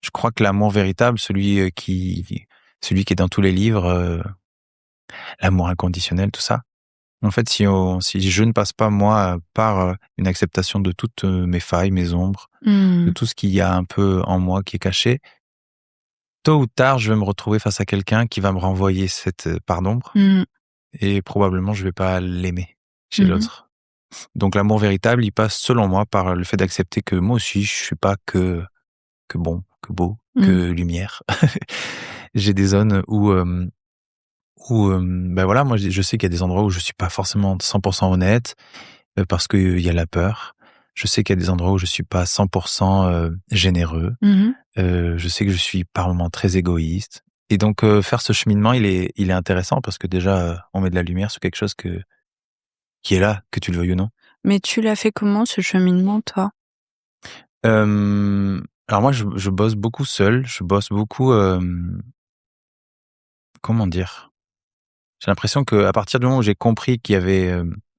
je crois que l'amour véritable, celui qui est dans tous les livres, l'amour inconditionnel, tout ça. En fait, si je ne passe pas, moi, par une acceptation de toutes mes failles, mes ombres, de Mmh. tout ce qu'il y a un peu en moi qui est caché, tôt ou tard, je vais me retrouver face à quelqu'un qui va me renvoyer cette part d'ombre Mmh. et probablement je vais pas l'aimer chez Mmh mh. l'autre. Donc l'amour véritable, il passe selon moi par le fait d'accepter que moi aussi, je suis pas que bon, que beau, que Mmh. lumière. J'ai des zones où bah, voilà, moi je sais qu'il y a des endroits où je suis pas forcément 100% honnête, parce qu'il y a la peur. Je sais qu'il y a des endroits où je suis pas 100% généreux. Mmh. Je sais que je suis par moments très égoïste et donc faire ce cheminement, il est intéressant parce que déjà, on met de la lumière sur quelque chose qui est là, que tu le veuilles ou non. Mais tu l'as fait comment ce cheminement, toi? Alors moi, je bosse beaucoup seul, je bosse beaucoup, comment dire? J'ai l'impression qu'à partir du moment où j'ai compris qu'il y avait,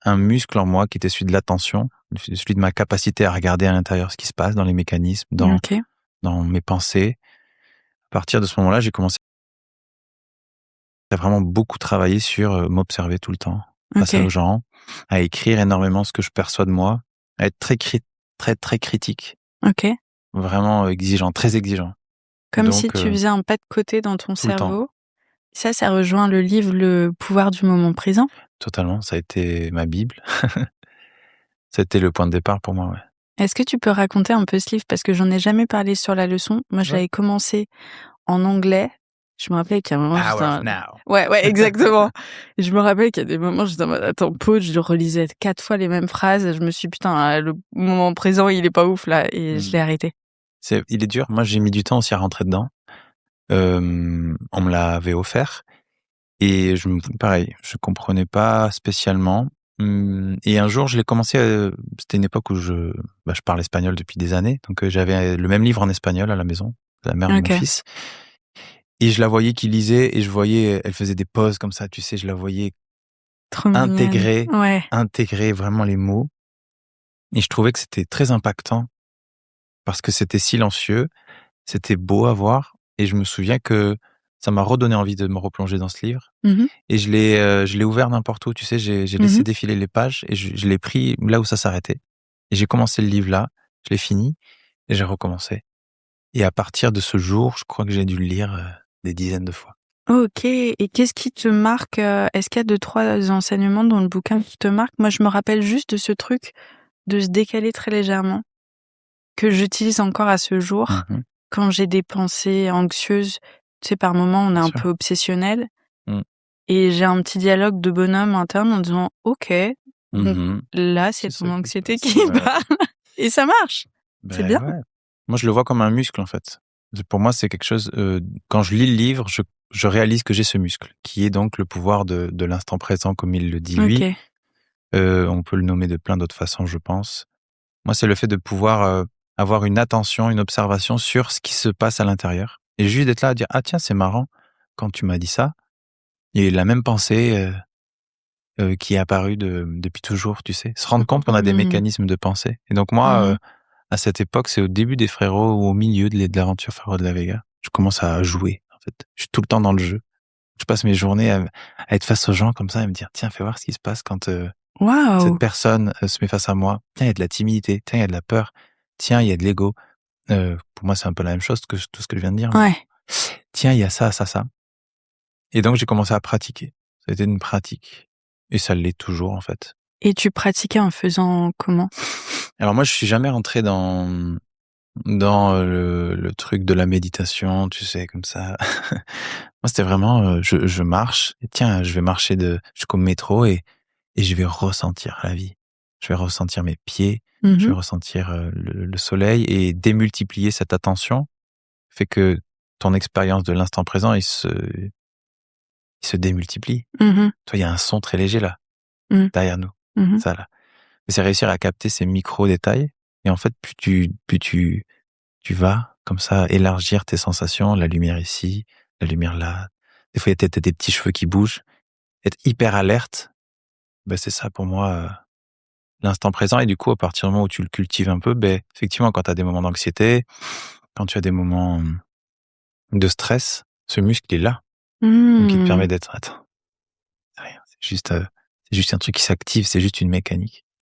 un muscle en moi qui était celui de l'attention, celui de ma capacité à regarder à l'intérieur ce qui se passe dans les mécanismes, OK. dans mes pensées. À partir de ce moment-là, j'ai commencé à vraiment beaucoup travailler sur, m'observer tout le temps, face aux OK. gens, à écrire énormément ce que je perçois de moi, à être très, très critique, OK. vraiment exigeant, très exigeant. Comme si Donc tu faisais un pas de côté dans ton tout le temps, cerveau. Ça rejoint le livre Le pouvoir du moment présent. totalement, ça a été ma bible. Ça a été le point de départ pour moi, ouais. Est-ce que tu peux raconter un peu ce livre? Parce que j'en ai jamais parlé sur la leçon. Moi, je Ouais. l'avais commencé en anglais. Je me rappelais qu'à un moment, j'étais Power of en now. ouais, ouais, exactement. Et je me rappelle qu'il y a des moments, j'étais en mode: «Attends, pause», je relisais 4 fois les mêmes phrases et je me suis dit: «Putain, le moment présent, il est pas ouf là» et je Mmh. l'ai arrêté. Il est dur. Moi, j'ai mis du temps aussi à rentrer dedans. On me l'avait offert et pareil, je comprenais pas spécialement. Et un jour, je l'ai commencé, c'était une époque où je parle espagnol depuis des années, donc j'avais le même livre en espagnol à la maison, la mère de mon OK. fils, et je la voyais qui lisait et je voyais, elle faisait des pauses comme ça, tu sais, je la voyais Trop mignonne. intégrer Ouais. intégrer vraiment les mots et je trouvais que c'était très impactant parce que c'était silencieux. C'était beau à voir et je me souviens que ça m'a redonné envie de me replonger dans ce livre Mmh mh. et je l'ai ouvert n'importe où, tu sais? J'ai Mmh laissé mh. défiler les pages et je l'ai pris là où ça s'arrêtait et j'ai commencé le livre là, je l'ai fini et j'ai recommencé et à partir de ce jour, je crois que j'ai dû le lire, des dizaines de fois. OK, et qu'est-ce qui te marque, est-ce qu'il y a 2-3 enseignements dans le bouquin qui te marquent? Moi, je me rappelle juste de ce truc de se décaler très légèrement, que j'utilise encore à ce jour Mmh. quand j'ai des pensées anxieuses. Tu sais, par moments, on est Bien un sûr. peu obsessionnel Mmh. et j'ai un petit dialogue de bonhomme interne en disant: «OK, donc Mmh. là, c'est C'est ton ça qui se anxiété passe. qui Ouais. parle» et ça marche. C'est Beh, bien. ouais. Moi, je le vois comme un muscle, en fait. Pour moi, c'est quelque chose, quand je lis le livre, je réalise que j'ai ce muscle, qui est donc le pouvoir de l'instant présent comme il le dit lui. OK. On peut le nommer de plein d'autres façons, je pense. Moi, c'est le fait de pouvoir, avoir une attention, une observation sur ce qui se passe à l'intérieur et juste d'être là à dire: «Ah tiens, c'est marrant, quand tu m'as dit ça, il y a eu la même pensée, qui est apparue depuis toujours», tu sais? Se rendre compte qu'on a des Mmh. mécanismes de pensée et donc moi, Mmh. à cette époque, c'est au début des Frérots ou au milieu de l'aventure Frérots de la Vega. Je commence à jouer, en fait. Je suis tout le temps dans le jeu. Je passe mes journées à être face aux gens comme ça et me dire: «Tiens, fais voir ce qui se passe quand, cette Waouh! personne, se met face à moi. Tiens, il y a de la timidité. Tiens, il y a de la peur. Tiens, il y a de l'ego». Pour moi, c'est un peu la même chose que tout ce que je viens de dire, mais Ouais, tiens, il y a ça, ça, ça et donc j'ai commencé à pratiquer. Ça a été une pratique et ça l'est toujours, en fait. et tu pratiquais en faisant comment? Alors moi, je suis jamais rentré dans le truc de la méditation, tu sais, comme ça. Moi, c'était vraiment, je marche et tiens, je vais marcher jusqu'au métro et je vais ressentir la vie. Je vais ressentir mes pieds, Mmh je mh. vais ressentir, le soleil et démultiplier cette attention fait que ton expérience de l'instant présent, il se démultiplie. Mmh. Tu vois, il y a un son très léger là, Mmh. derrière nous, Mmh. ça là. Et c'est réussir à capter ces micro détails et en fait, plus tu vas comme ça élargir tes sensations, la lumière ici, la lumière là. Des fois, il y a peut-être des petits cheveux qui bougent. Être hyper alerte, ben c'est ça pour moi, l'instant présent et du coup, à partir du moment où tu le cultives un peu, ben effectivement, quand tu as des moments d'anxiété, quand tu as des moments de stress, ce muscle est là. Donc il te permet d'être, attends, c'est rien, c'est juste un truc qui s'active, c'est juste une mécanique.